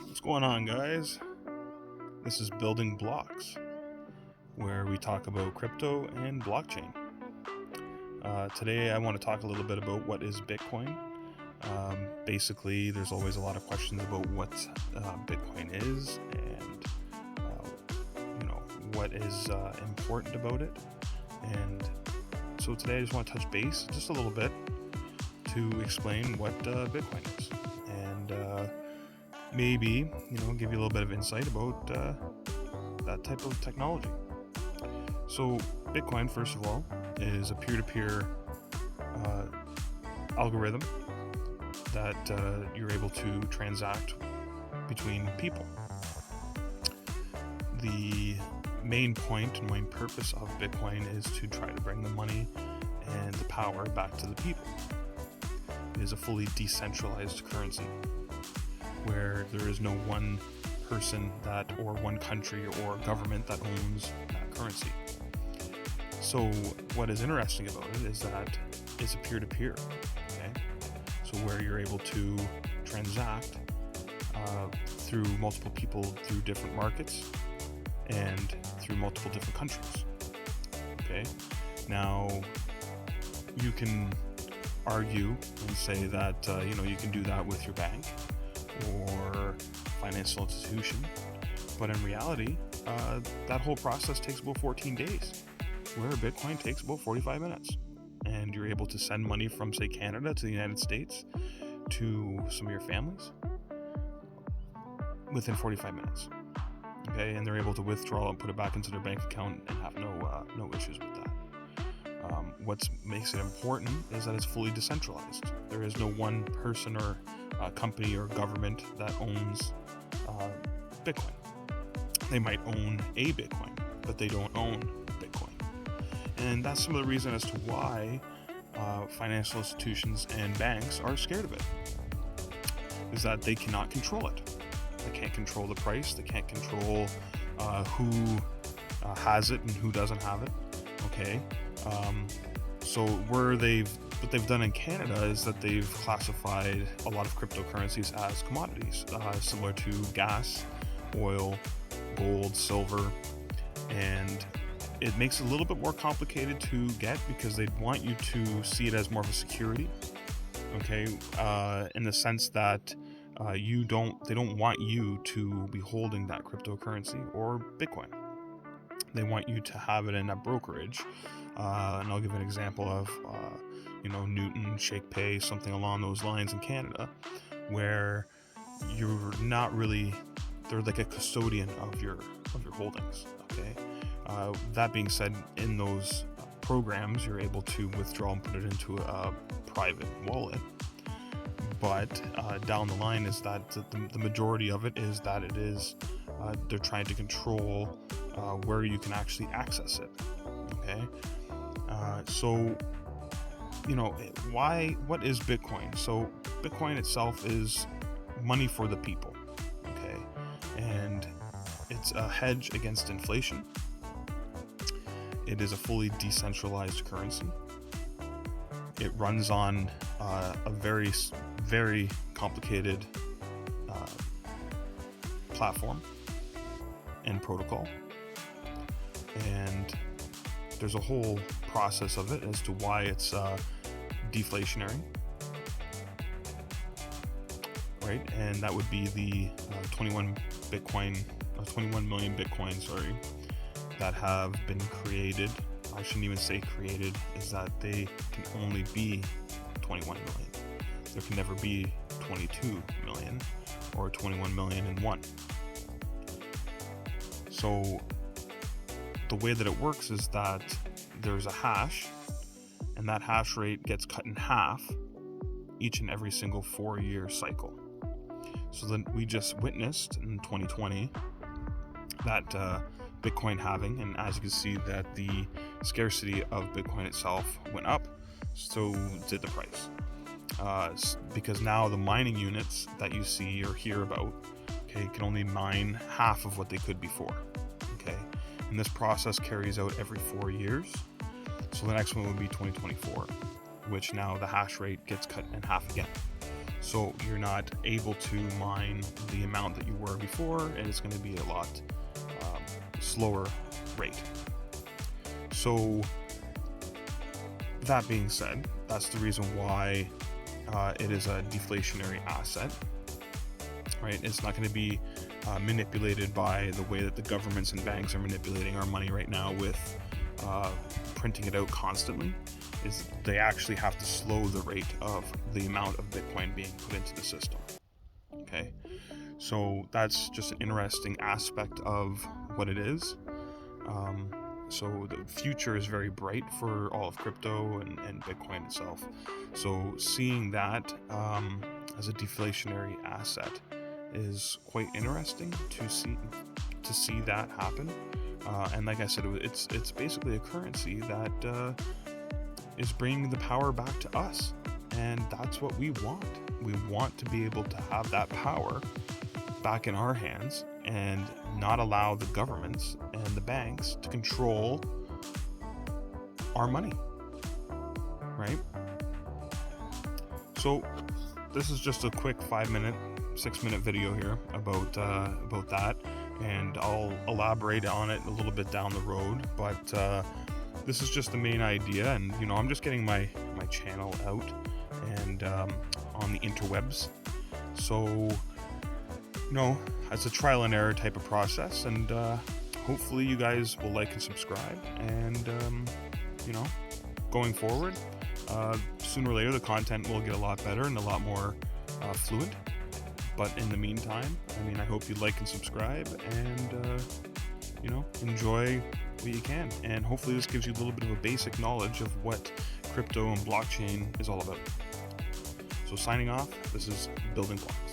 What's going on, guys? This is Building Blocks, where we talk about crypto and blockchain. Today, I want to talk a little bit about what is Bitcoin. Basically, there's always a lot of questions about what Bitcoin is and what is important about it. And so today, I just want to touch base just a little bit to explain what Bitcoin is, and maybe give you a little bit of insight about that type of technology. So Bitcoin, first of all, is a peer-to-peer algorithm that you're able to transact between people. The main point and main purpose of Bitcoin is to try to bring the money and the power back to the people. It is a fully decentralized currency where there is no one person or one country or government that owns that currency. So what is interesting about it is that it's a peer-to-peer, okay? So where you're able to transact through multiple people through different markets and through multiple different countries, okay? Now, you can argue and say that, you can do that with your bank or financial institution, but in reality, that whole process takes about 14 days, where Bitcoin takes about 45 minutes, and you're able to send money from, say, Canada to the United States to some of your families within 45 minutes, okay, and they're able to withdraw and put it back into their bank account and have no issues with that. What makes it important is that it's fully decentralized. There is no one person or company or government that owns Bitcoin. They might own a Bitcoin, but they don't own Bitcoin. And that's some of the reason as to why financial institutions and banks are scared of it, is that they cannot control it. They can't control the price. They can't control who has it and who doesn't have it. Okay. So what they've done in Canada is that they've classified a lot of cryptocurrencies as commodities, similar to gas, oil, gold, silver, and it makes it a little bit more complicated to get because they want you to see it as more of a security, okay, in the sense that they don't want you to be holding that cryptocurrency or Bitcoin. They want you to have it in a brokerage, and I'll give an example of Newton, ShakePay, something along those lines in Canada, where you're not really, they're like a custodian of your holdings, okay? That being said, in those programs, you're able to withdraw and put it into a private wallet, but down the line is that the majority of it is that it is they're trying to control where you can actually access it, okay? So what is Bitcoin? So Bitcoin itself is money for the people, okay? And it's a hedge against inflation. It is a fully decentralized currency. It runs on a very, very complicated platform and protocol. And there's a whole process of it as to why it's deflationary, right? And that would be the 21 million Bitcoin, that have been created. I shouldn't even say created, is that they can only be 21 million. There can never be 22 million or 21 million and one. So the way that it works is that there's a hash, and that hash rate gets cut in half each and every single 4-year cycle. So then we just witnessed in 2020 that Bitcoin halving, and as you can see that the scarcity of Bitcoin itself went up, so did the price. Because now the mining units that you see or hear about, okay, can only mine half of what they could before, okay? And this process carries out every 4 years. So the next one would be 2024, which now the hash rate gets cut in half again. So you're not able to mine the amount that you were before, and it's going to be a lot slower rate. So that being said, that's the reason why it is a deflationary asset, right? It's not going to be manipulated by the way that the governments and banks are manipulating our money right now with printing it out constantly. Is they actually have to slow the rate of the amount of Bitcoin being put into the system. Okay, so that's just an interesting aspect of what it is. So the future is very bright for all of crypto and Bitcoin itself. So seeing that as a deflationary asset is quite interesting to see that happen. And like I said, it's basically a currency that is bringing the power back to us, and that's what we want. We want to be able to have that power back in our hands and not allow the governments and the banks to control our money, right? So this is just a quick 6-minute video here about that, and I'll elaborate on it a little bit down the road, but this is just the main idea. And I'm just getting my channel out and on the interwebs, so it's a trial and error type of process, and hopefully you guys will like and subscribe, and going forward, sooner or later the content will get a lot better and a lot more fluent. But in the meantime, I hope you like and subscribe, and enjoy what you can, and hopefully this gives you a little bit of a basic knowledge of what crypto and blockchain is all about. So signing off, this is Building Blocks.